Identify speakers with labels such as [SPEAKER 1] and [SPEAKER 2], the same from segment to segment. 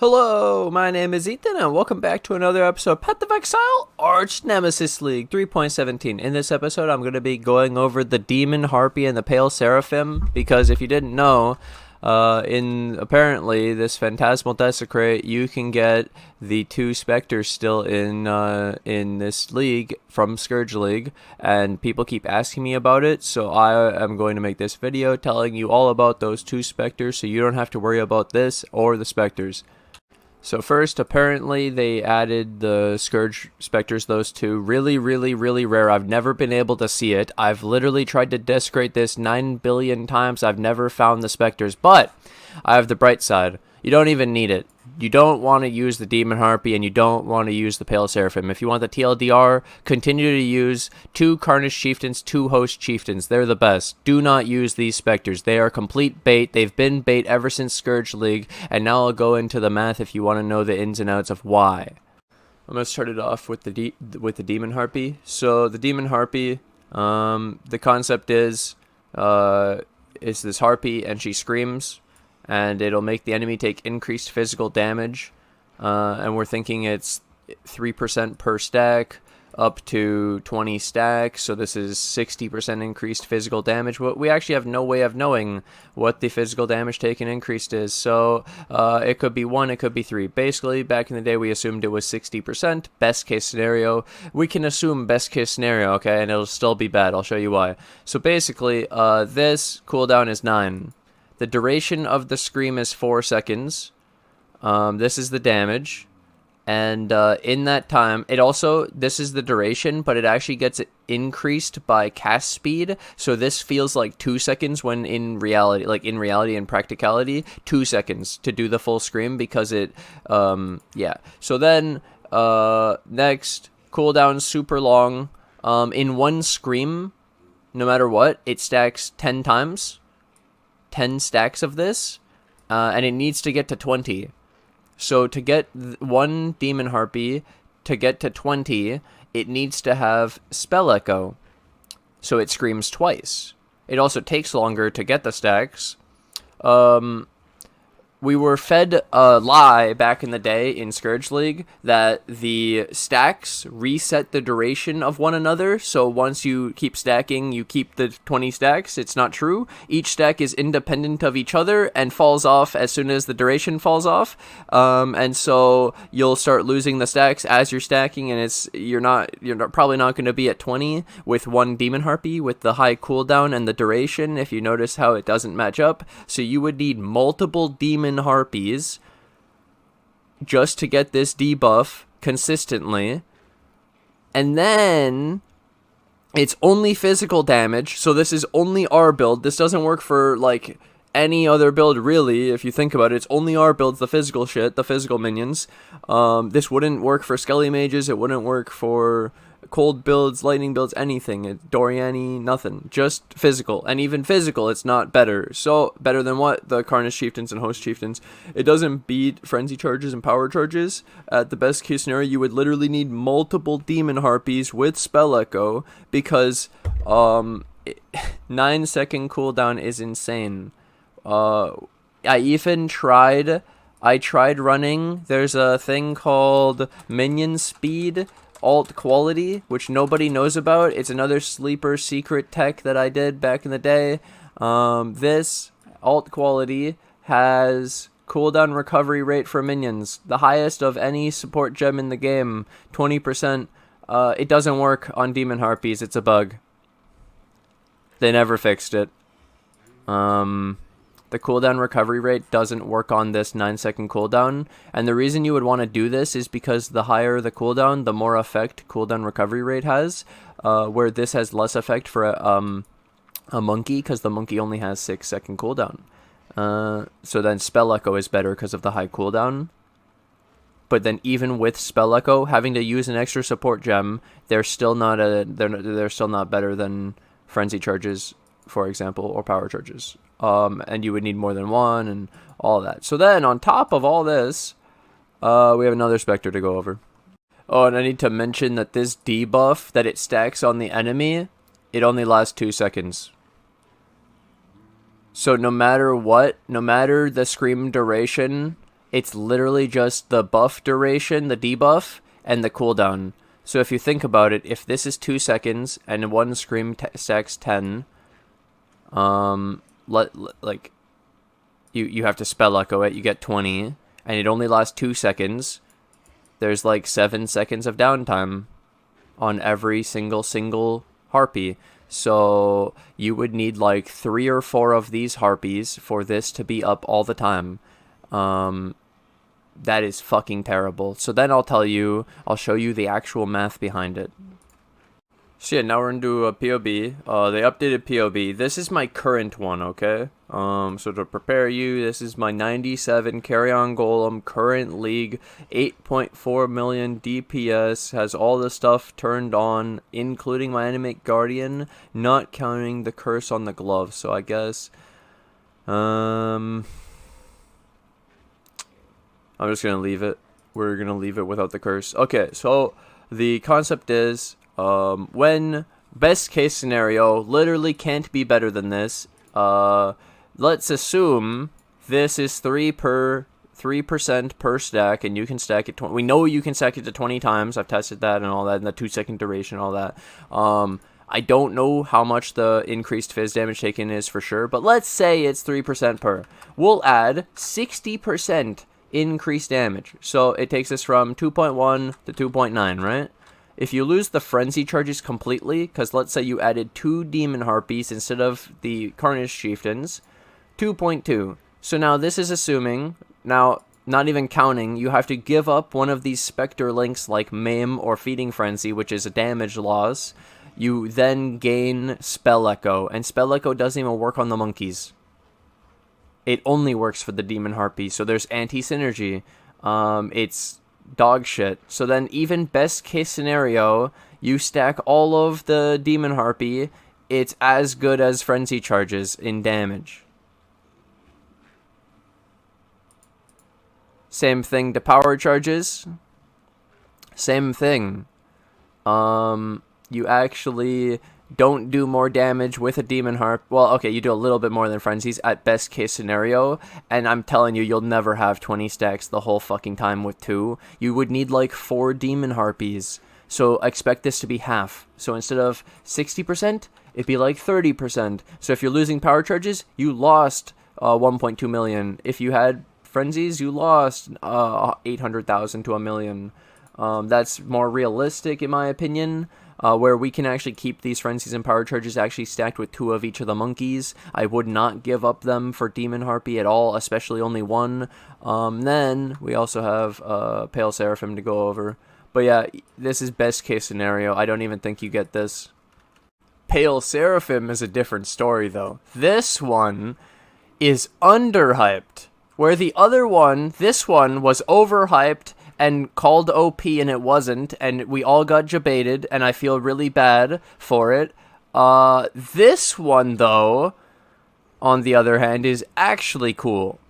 [SPEAKER 1] Hello, my name is Ethan, and welcome back to another episode of Path of Exile Archnemesis League 3.17. In this episode, I'm going to be going over the Demon, Harpy, and the Pale Seraphim, because if you didn't know, in apparently this Phantasmal Desecrate, you can get the two Spectres still in this league from Scourge League, and people keep asking me about it, so I am going to make this video telling you all about those two Spectres, so you don't have to worry about this or the Spectres. So first, apparently they added the Scourge Spectres, those two. Really rare. I've never been able to see it. I've literally tried to desecrate this 9 billion times. I've never found the Spectres, but I have the bright side. You don't even need it. You don't want to use the Demon Harpy, and you don't want to use the Pale Seraphim. If you want the TLDR, continue to use 2 Carnage Chieftains, 2 Host Chieftains. They're the best. Do not use these Spectres. They are complete bait. They've been bait ever since Scourge League, and now I'll go into the math if you want to know the ins and outs of why. I'm going to start it off with the Demon Harpy. So the Demon Harpy, the concept is this Harpy, and she screams, and it'll make the enemy take increased physical damage, and we're thinking it's 3% per stack, up to 20 stacks, so this is 60% increased physical damage. We actually have no way of knowing what the physical damage taken increased is, so it could be 1, it could be 3. Basically, back in the day, we assumed it was 60%, best case scenario. We can assume best case scenario, okay, and it'll still be bad. I'll show you why. So basically, this cooldown is 9. The duration of the scream is 4 seconds. This is the damage. And in that time, this is the duration, but it actually gets increased by cast speed. So this feels like 2 seconds when in reality and practicality, 2 seconds to do the full scream because it, yeah. So then, next, cooldown super long. In one scream, no matter what, it stacks 10 times. 10 stacks of this, and it needs to get to 20. So to get one Demon Harpy to get to 20, it needs to have Spell Echo, so it screams twice. It also takes longer to get the stacks. We were fed a lie back in the day in Scourge League that the stacks reset the duration of one another. So once you keep stacking, you keep the 20 stacks. It's not true. Each stack is independent of each other and falls off as soon as the duration falls off. And so you'll start losing the stacks as you're stacking, and you're probably not going to be at 20 with one Demon Harpy with the high cooldown and the duration. If you notice how it doesn't match up, so you would need multiple Demon Harpies just to get this debuff consistently, and then it's only physical damage, so this is only our build. This doesn't work for like any other build really. If you think about it, it's only our builds, the physical shit, the physical minions. This wouldn't work for Skelly Mages, it wouldn't work for cold builds, lightning builds, anything. Doriani, nothing. Just physical. And even physical, it's not better. So, better than what? The Carnage Chieftains and Host Chieftains. It doesn't beat Frenzy Charges and Power Charges. At the best case scenario, you would literally need multiple Demon Harpies with Spell Echo, because 9-second cooldown is insane. I tried running. There's a thing called Minion Speed alt quality, which nobody knows about. It's another sleeper secret tech that I did back in the day. This alt quality has cooldown recovery rate for minions, the highest of any support gem in the game, 20%. It doesn't work on Demon Harpies. It's a bug. They never fixed it. The cooldown recovery rate doesn't work on this 9-second cooldown, and the reason you would want to do this is because the higher the cooldown, the more effect cooldown recovery rate has, where this has less effect for a monkey, because the monkey only has 6-second cooldown. So then Spell Echo is better because of the high cooldown, but then even with Spell Echo, having to use an extra support gem, they're still not better than Frenzy Charges, for example, or Power Charges. And you would need more than one and all that. So then, on top of all this, we have another Spectre to go over. Oh, and I need to mention that this debuff that it stacks on the enemy, it only lasts 2 seconds. So no matter what, no matter the scream duration, It's literally just the buff duration, the debuff, and the cooldown. So if you think about it, if this is 2 seconds and one scream stacks 10, like you have to spell echo it, you get 20, and it only lasts 2 seconds. There's like 7 seconds of downtime on every single harpy. So you would need like 3 or 4 of these harpies for this to be up all the time. That is fucking terrible. So then I'll show you the actual math behind it. So yeah, now we're into a POB. They updated POB. This is my current one, okay? So to prepare you, this is my 97 carry-on golem, current league, 8.4 million DPS, has all the stuff turned on, including my animate guardian, not counting the curse on the glove. So I guess, I'm just going to leave it. We're going to leave it without the curse. Okay, so the concept is, when best case scenario, literally can't be better than this. Let's assume this is 3% per stack, and you can stack it. We know you can stack it to 20 times. I've tested that and all that, and the 2-second duration and all that. I don't know how much the increased fizz damage taken is for sure, but let's say it's 3% per. We'll add 60% increased damage. So it takes us from 2.1 to 2.9, right? If you lose the frenzy charges completely, because let's say you added 2 demon harpies instead of the Carnage Chieftains, 2.2. So now this is assuming, now not even counting, you have to give up one of these Spectre links like Maim or Feeding Frenzy, which is a damage loss. You then gain Spell Echo, and Spell Echo doesn't even work on the monkeys. It only works for the demon harpy, so there's anti-synergy. It's dog shit. So then even best case scenario, you stack all of the demon harpy, it's as good as frenzy charges in damage. Same thing to power charges. Same thing. You actually don't do more damage with a demon harp. Well, okay, you do a little bit more than frenzies at best case scenario, and I'm telling you, you'll never have 20 stacks the whole fucking time with 2. You would need like 4 demon harpies. So expect this to be half. So instead of 60%, it'd be like 30%. So if you're losing power charges, you lost 1.2 million. If you had frenzies, you lost 800,000 to a million. That's more realistic in my opinion. Where we can actually keep these frenzies and power charges actually stacked with 2 of each of the monkeys. I would not give up them for demon harpy at all, especially only 1. Then we also have pale seraphim to go over. But yeah, this is best case scenario. I don't even think you get this. Pale seraphim is a different story though. This one is underhyped, where the other one, this one was overhyped and called OP and it wasn't, and we all got jebaited, and I feel really bad for it. This one, though, on the other hand, is actually cool,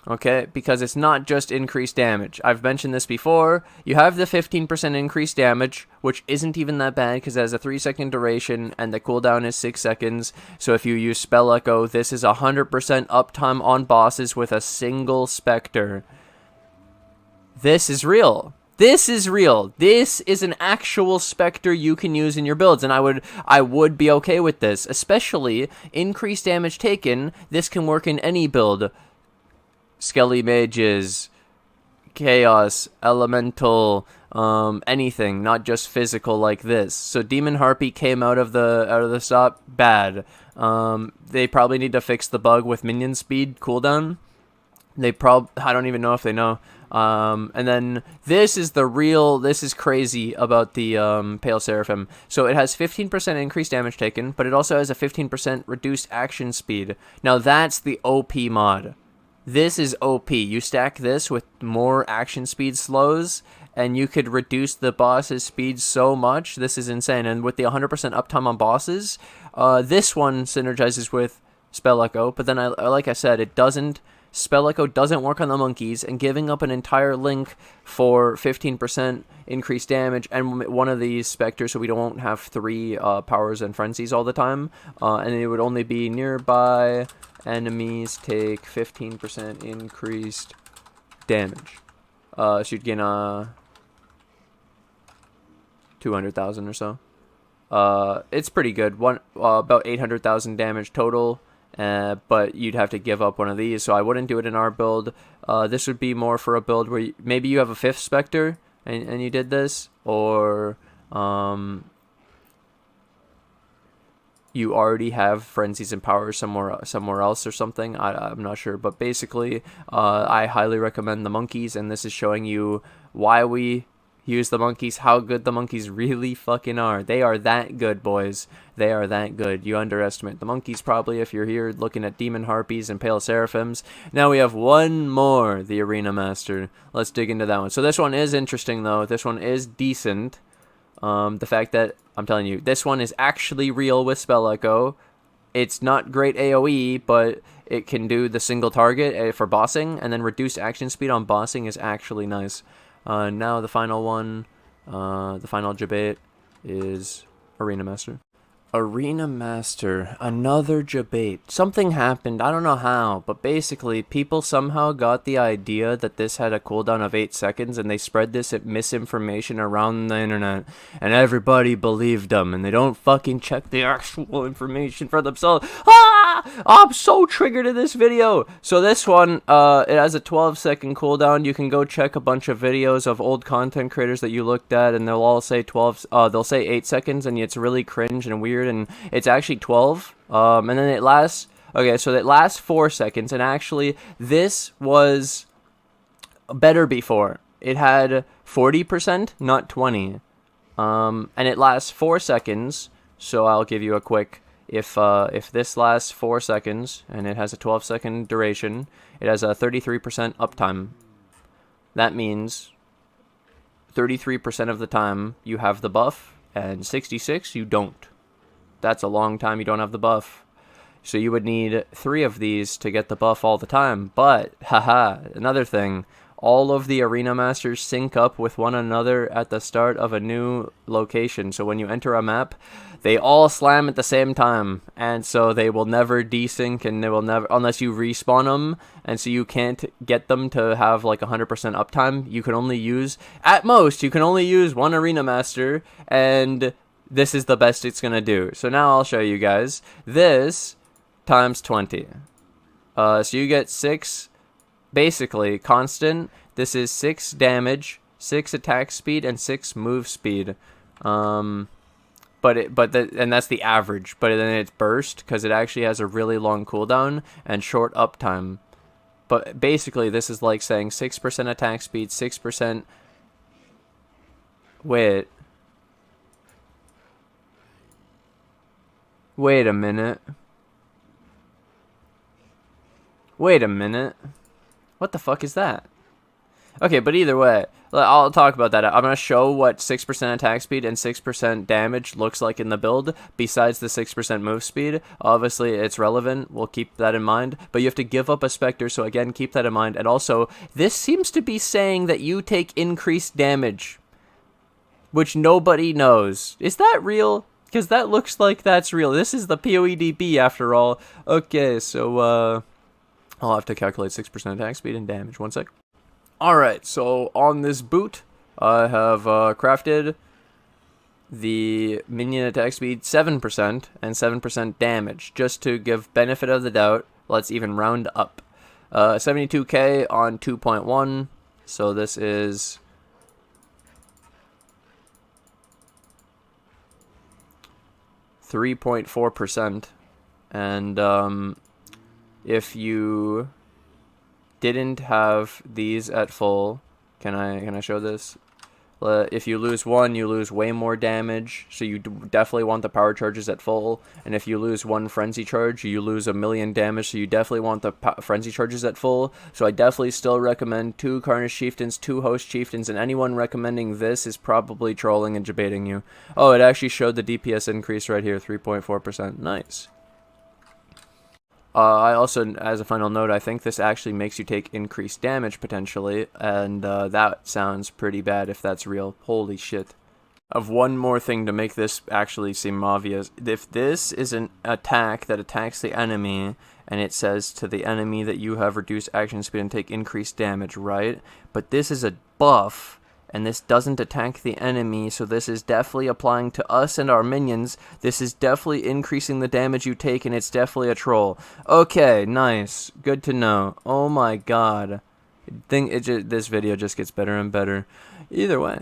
[SPEAKER 1] okay? Because it's not just increased damage. I've mentioned this before. You have the 15% increased damage, which isn't even that bad because it has a 3-second duration, and the cooldown is 6 seconds. So if you use Spell Echo, this is 100% uptime on bosses with a single Spectre. This is real. This is real. This is an actual Spectre you can use in your builds, and I would be okay with this. Especially increased damage taken. This can work in any build. Skelly mages, chaos, elemental, anything, not just physical like this. So Demon Harpy came out of the stop bad. They probably need to fix the bug with minion speed cooldown. I don't even know if they know. And then this is crazy about the Pale Seraphim. So it has 15% increased damage taken, but it also has a 15% reduced action speed. Now that's the OP mod. This is OP. You stack this with more action speed slows, and you could reduce the boss's speed so much. This is insane. And with the 100% uptime on bosses, this one synergizes with Spell Echo, but then like I said, it doesn't. Spell Echo doesn't work on the monkeys, and giving up an entire link for 15% increased damage and one of these Spectres so we don't have 3 powers and frenzies all the time, and it would only be nearby enemies take 15% increased damage. So you'd gain 200,000 or so. It's pretty good. About 800,000 damage total. But you'd have to give up one of these, so I wouldn't do it in our build. This would be more for a build where maybe you have a 5th Spectre and you did this, or you already have Frenzies and Powers somewhere else or something. I'm not sure, but basically I highly recommend the monkeys, and this is showing you why we use the monkeys, how good the monkeys really fucking are. They are that good, boys. They are that good. You underestimate the monkeys probably if you're here looking at Demon Harpies and Pale Seraphims. Now we have one more, the Arena Master. Let's dig into that one. So this one is interesting, though. This one is decent. The fact that, I'm telling you, this one is actually real with Spell Echo. It's not great AoE, but it can do the single target for bossing, and then reduced action speed on bossing is actually nice. Now the final one, the final debate is Arena Master. Arena Master, another debate. Something happened, I don't know how, but basically people somehow got the idea that this had a cooldown of 8 seconds, and they spread this misinformation around the internet, and everybody believed them, and they don't fucking check the actual information for themselves. I'm so triggered in this video. So this one, it has a 12-second cooldown. You can go check a bunch of videos of old content creators that you looked at, and they'll all say they'll say 8 seconds, and it's really cringe and weird, and it's actually 12. And then it lasts. Okay, so it lasts 4 seconds, and actually this was better before. It had 40%, not 20. And it lasts 4 seconds. So I'll give you a quick. If this lasts 4 seconds and it has a 12-second duration, it has a 33% uptime. That means 33% of the time you have the buff, and 66 you don't. That's a long time you don't have the buff. So you would need 3 of these to get the buff all the time. But, haha, another thing. All of the Arena Masters sync up with one another at the start of a new location. So when you enter a map, they all slam at the same time. And so they will never desync, and they will never, unless you respawn them. And so you can't get them to have like 100% uptime. You can only use, at most, you can only use one Arena Master. And this is the best it's going to do. So now I'll show you guys. This times 20. So you get 6... basically constant. This is 6 damage, 6 attack speed, and 6 move speed. And that's the average. But then it's burst because it actually has a really long cooldown and short uptime. But basically, this is like saying 6% attack speed, 6%. Wait a minute. Wait a minute. What the fuck is that? Okay, but either way, I'll talk about that. I'm going to show what 6% attack speed and 6% damage looks like in the build, besides the 6% move speed. Obviously, it's relevant. We'll keep that in mind. But you have to give up a Spectre, so again, keep that in mind. And also, this seems to be saying that you take increased damage, which nobody knows. Is that real? Because that looks like that's real. This is the PoEDB, after all. Okay, so, I'll have to calculate 6% attack speed and damage. 1 sec. Alright, so on this boot, I have crafted the minion attack speed 7% and 7% damage. Just to give benefit of the doubt, let's even round up. 72k on 2.1, so this is 3.4%. And if you didn't have these at full, can I show this? If you lose one, you lose way more damage, so you definitely want the power charges at full. And if you lose one frenzy charge, you lose 1,000,000 damage, so you definitely want the frenzy charges at full. So I definitely still recommend 2 Carnage Chieftains, 2 Host Chieftains, and anyone recommending this is probably trolling and debating you. Oh, it actually showed the DPS increase right here, 3.4%. Nice. I also, as a final note, I think this actually makes you take increased damage, potentially, and that sounds pretty bad if that's real. Holy shit. Of one more thing to make this actually seem obvious. If this is an attack that attacks the enemy, and it says to the enemy that you have reduced action speed and take increased damage, right? But this is a buff, and this doesn't attack the enemy, so this is definitely applying to us and our minions. This is definitely increasing the damage you take, and it's definitely a troll. Okay, nice. Good to know. Oh my god. This video just gets better and better. Either way.